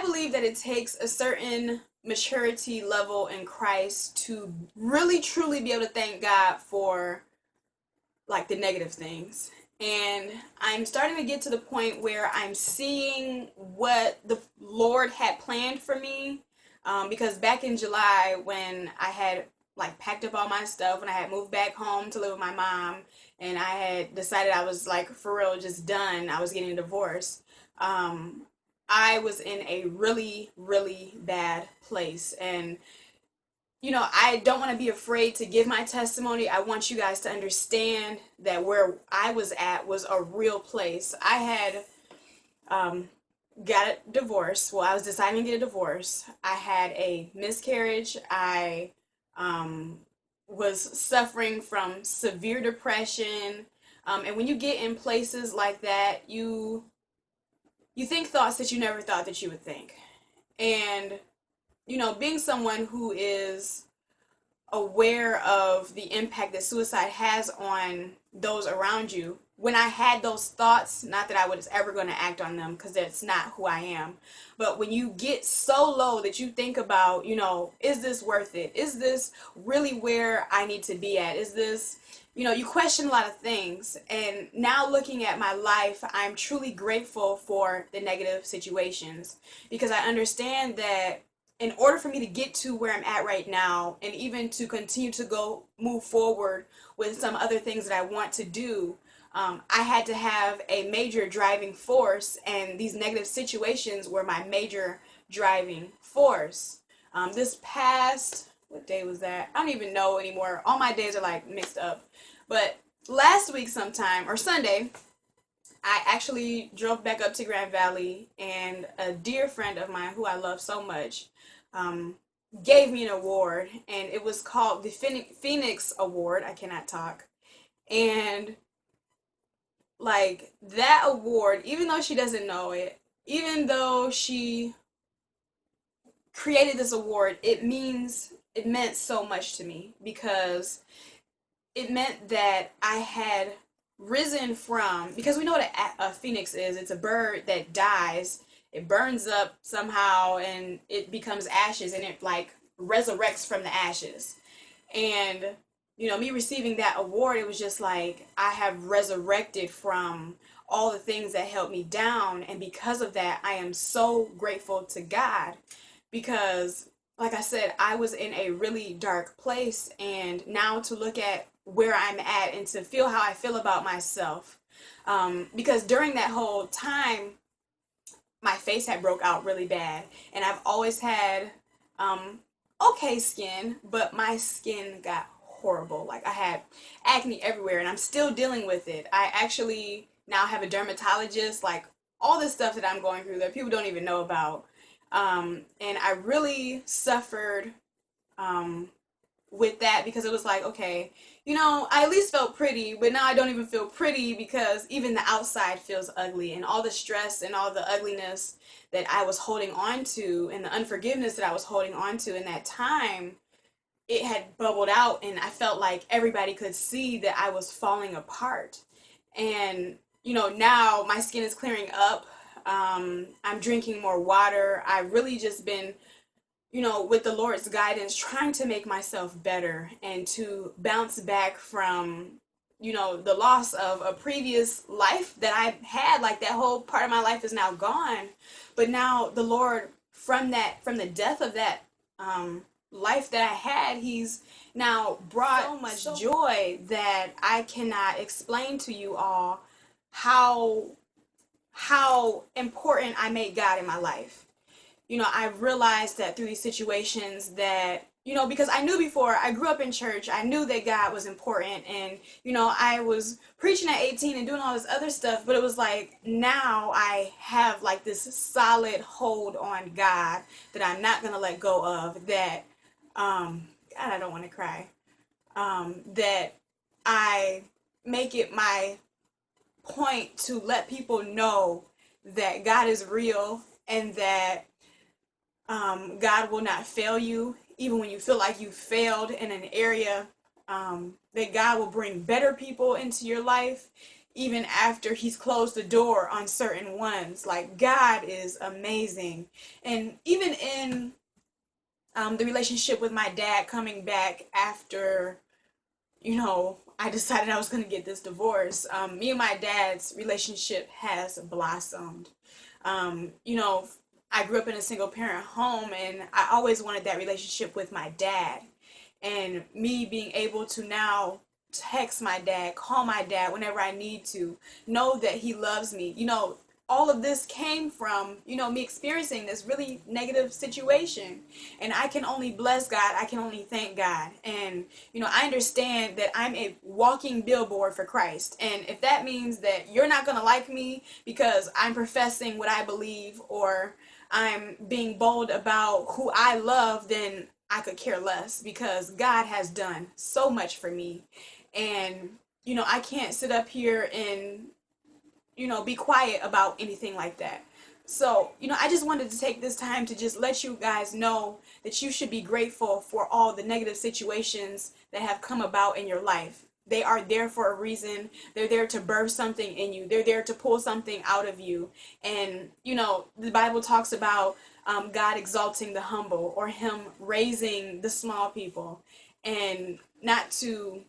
I believe that it takes a certain maturity level in Christ to really truly be able to thank God for like the negative things. And I'm starting to get to the point where I'm seeing what the Lord had planned for me. Because back in July, when I had like packed up all my stuff, when I had moved back home to live with my mom, and I had decided I was like for real just done, I was getting a divorce. Um, I was in a really, really bad place. And I don't want to be afraid to give my testimony. I want you guys to understand that where I was at was a real place. I had um, got a divorce. Well, I was deciding to get a divorce. I had a miscarriage. I um, was suffering from severe depression. And when you get in places like that, you think thoughts that you never thought that you would think. And being someone who is aware of the impact that suicide has on those around you, when I had those thoughts, not that I was ever going to act on them because that's not who I am, but when you get so low that you think about, is this worth it? Is this really where I need to be at? Is this, you question a lot of things. And now looking at my life, I'm truly grateful for the negative situations because I understand that in order for me to get to where I'm at right now and even to continue to move forward with some other things that I want to do, I had to have a major driving force, and these negative situations were my major driving force. This past, what day was that? I don't even know anymore. All my days are like mixed up. But last week sometime, or Sunday, I actually drove back up to Grand Valley, and a dear friend of mine who I love so much um, gave me an award, and it was called the Phoenix Award. I cannot talk. And like that award, even though she doesn't know it, even though she created this award, it meant so much to me because it meant that I had risen from, because we know what a phoenix is. It's a bird that dies, it burns up somehow and it becomes ashes, and it like resurrects from the ashes. And me receiving that award, it was just like I have resurrected from all the things that held me down. And because of that, I am so grateful to God because, like I said, I was in a really dark place. And now to look at where I'm at and to feel how I feel about myself. Because during that whole time, my face had broke out really bad. And I've always had okay skin, but my skin got horrible. Like I had acne everywhere and I'm still dealing with it. I actually now have a dermatologist, like all this stuff that I'm going through that people don't even know about. And I really suffered with that because it was like, okay, I at least felt pretty, but now I don't even feel pretty because even the outside feels ugly, and all the stress and all the ugliness that I was holding on to and the unforgiveness that I was holding on to in that time, it had bubbled out, and I felt like everybody could see that I was falling apart. And now my skin is clearing up. I'm drinking more water. I've really just been with the Lord's guidance, trying to make myself better and to bounce back from, the loss of a previous life that I had. Like that whole part of my life is now gone. But now the Lord, from the death of that life that I had, He's now brought so much joy that I cannot explain to you all how important I made God in my life. I've realized that through these situations that, because I knew before, I grew up in church, I knew that God was important, and, I was preaching at 18 and doing all this other stuff, but it was like, now I have like this solid hold on God that I'm not going to let go of, that, God, I don't want to cry, that I make it my point to let people know that God is real and that God will not fail you, even when you feel like you failed in an area, that God will bring better people into your life. even after he's closed the door on certain ones. Like, God is amazing. And even in the relationship with my dad coming back after, I decided I was going to get this divorce. Me and my dad's relationship has blossomed. You know, I grew up in a single parent home, and I always wanted that relationship with my dad. And me being able to now text my dad, call my dad whenever I need to, know that he loves me. All of this came from, me experiencing this really negative situation. And I can only bless God. I can only thank God. And, I understand that I'm a walking billboard for Christ. And if that means that you're not going to like me because I'm professing what I believe, or I'm being bold about who I love, then I could care less, because God has done so much for me. And, I can't sit up here and, be quiet about anything like that. So, I just wanted to take this time to just let you guys know that you should be grateful for all the negative situations that have come about in your life. They are there for a reason. They're there to birth something in you. They're there to pull something out of you. And, the Bible talks about God exalting the humble, or him raising the small people, and not to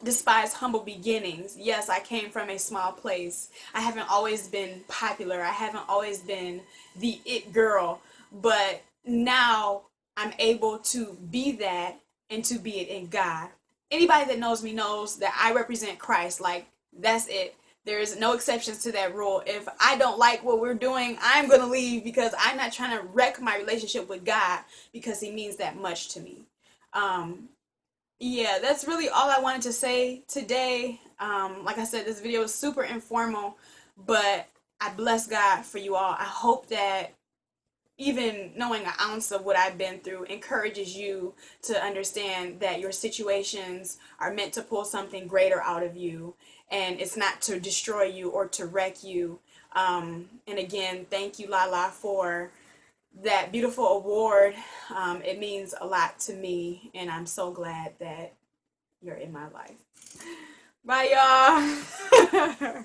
despise humble beginnings. Yes, I came from a small place. I haven't always been popular. I haven't always been the it girl, but now I'm able to be that, and to be it in God. Anybody that knows me knows that I represent Christ. Like, that's it. There's no exceptions to that rule. If I don't like what we're doing, I'm going to leave, because I'm not trying to wreck my relationship with God, because he means that much to me. Um, yeah, that's really all I wanted to say today. Like I said, this video is super informal, but I bless God for you all. I hope that even knowing an ounce of what I've been through encourages you to understand that your situations are meant to pull something greater out of you, and it's not to destroy you or to wreck you. And again, thank you, Lala, for that beautiful award. It means a lot to me, and I'm so glad that you're in my life. Bye, y'all.